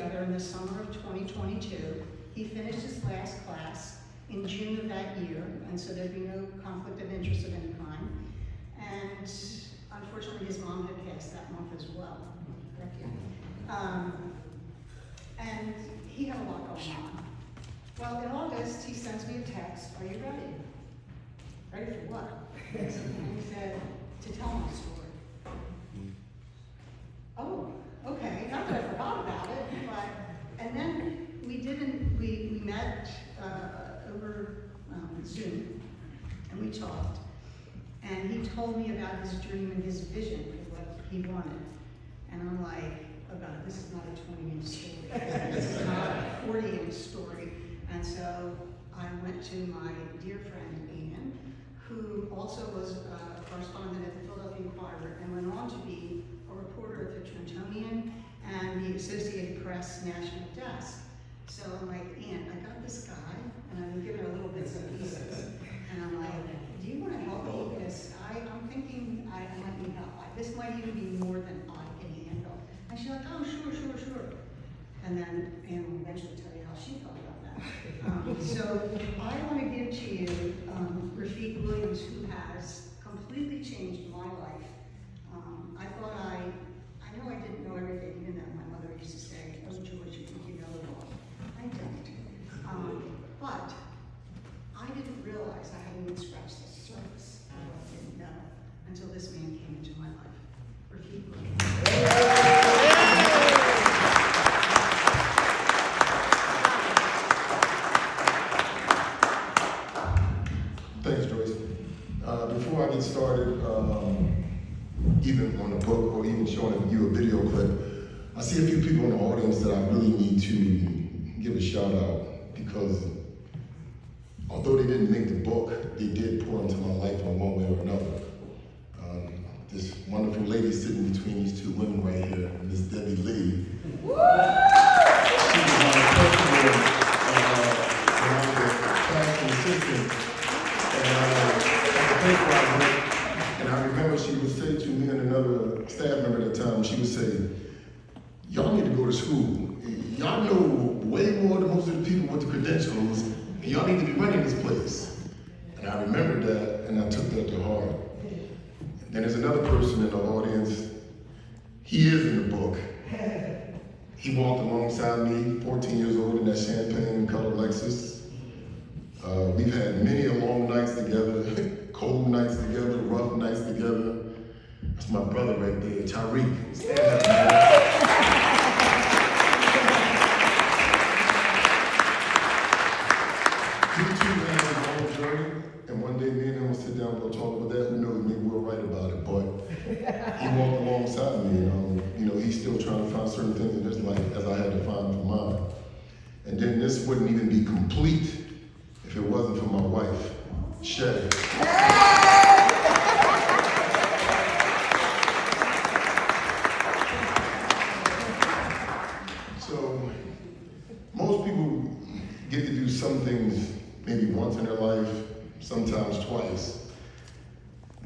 together in the summer of 2022. He finished his last class in June of that year, and so there'd be no conflict of interest of any kind. And unfortunately, his mom had passed that month as well. And he had a lot going on. Well, in August, he sends me a text, "Are you ready?" "Ready for what?" And he said, "To tell my story." Oh, okay, not that I forgot about it, but, and then we met over Zoom, and we talked, and he told me about his dream and his vision for what he wanted. And I'm like, oh God, this is not a 20-inch story. This is not a 40-inch story. And so I went to my dear friend Ian, who also was a correspondent at the Philadelphia Inquirer and went on to be a reporter at the Trentonian and the Associated Press National Desk. So I'm like, Ian, I got this guy, and I've been giving her little bits and pieces. And I'm like, do you want to help me? Because I'm thinking I might need help. This might even be more than I can handle. And she's like, oh, sure. And then Anne will eventually tell you how she felt about that. So I want to give to you Rafiq Williams, who has completely changed my life. I thought I know I didn't know everything, even though my mother used to say, oh, George, you think you know it all. I don't. But I didn't realize I hadn't even scratched the surface of what I didn't know until this man came into my life. Rafiq Williams. Thanks, Joyce. Before I get started, even on the book or even showing you a video clip, I see a few people in the audience that I really need to give a shout out, because although they didn't make the book, they did pour into my life in one way or another. This wonderful lady sitting between these two women right here, Miss Debbie Lee. She was my personal classroom assistant. And I remember she would say to me and another staff member at the time, she would say, y'all need to go to school. Y'all know way more than most of the people with the credentials, and y'all need to be running this place. And I remembered that, and I took that to heart. And then there's another person in the audience. He is in the book. He walked alongside me, 14 years old, in that champagne colored Lexus. We've had many long nights together, cold nights together, rough nights together. That's my brother right there, Tariq. Stand up, man. We two went on a long journey, and one day me and him will sit down and we'll talk about that. Who knows, maybe we'll write about it. But he walked alongside me, he's still trying to find certain things in his life as I had to find for mine. And then this wouldn't even be complete if it wasn't for my wife, Shay. So, most people get to do some things maybe once in their life, sometimes twice.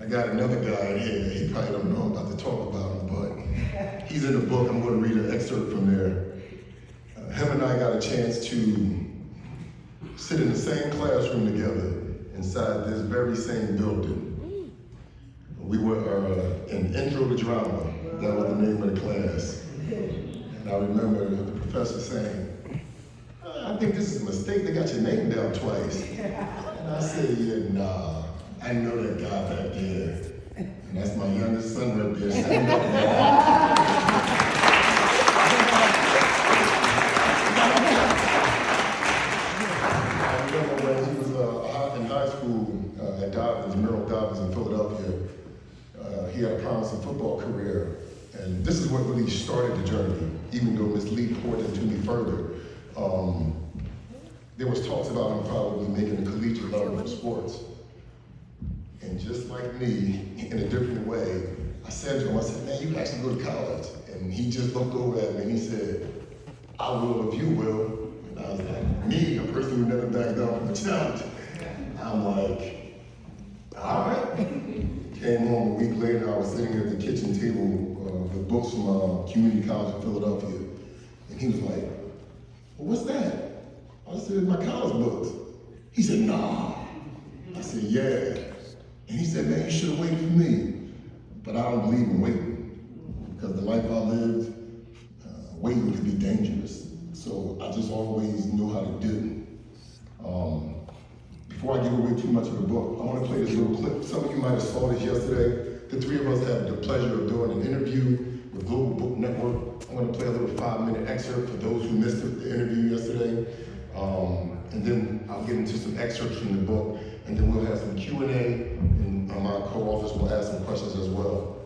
I got another guy in here, he probably don't know I'm about to talk about him, but he's in the book. I'm going to read an excerpt from there. Him and I got a chance to sit in the same classroom together inside this very same building. We were in Intro to Drama. That was the name of the class. And I remember the professor saying, I think this is a mistake. They got your name down twice. And I said, yeah, nah, I know that guy back there. And that's my youngest son right there. Stand up, man. At Dobbins, Merrill Dobbins in Philadelphia. He had a promising football career. And this is what really started the journey, even though Ms. Lee poured into me further. There was talks about him probably making a collegiate level for sports. And just like me, in a different way, I said to him, I said, man, you can actually go to college. And he just looked over at me and he said, I will if you will. And I was like, me, a person who never backed down from a challenge. I'm like, all right. Came home a week later, I was sitting at the kitchen table with books from Community College in Philadelphia. And he was like, well, what's that? I said, my college books. He said, nah. I said, yeah. And he said, man, you should have waited for me. But I don't believe in waiting, because the life I lived, waiting could be dangerous. So I just always knew how to do. Before I give away too much of the book, I want to play this little clip. Some of you might have saw this yesterday. The three of us had the pleasure of doing an interview with Global Book Network. I'm going to play a little 5-minute excerpt for those who missed the interview yesterday. And then I'll get into some excerpts from the book, and then we'll have some Q&A, and my co-authors will ask some questions as well.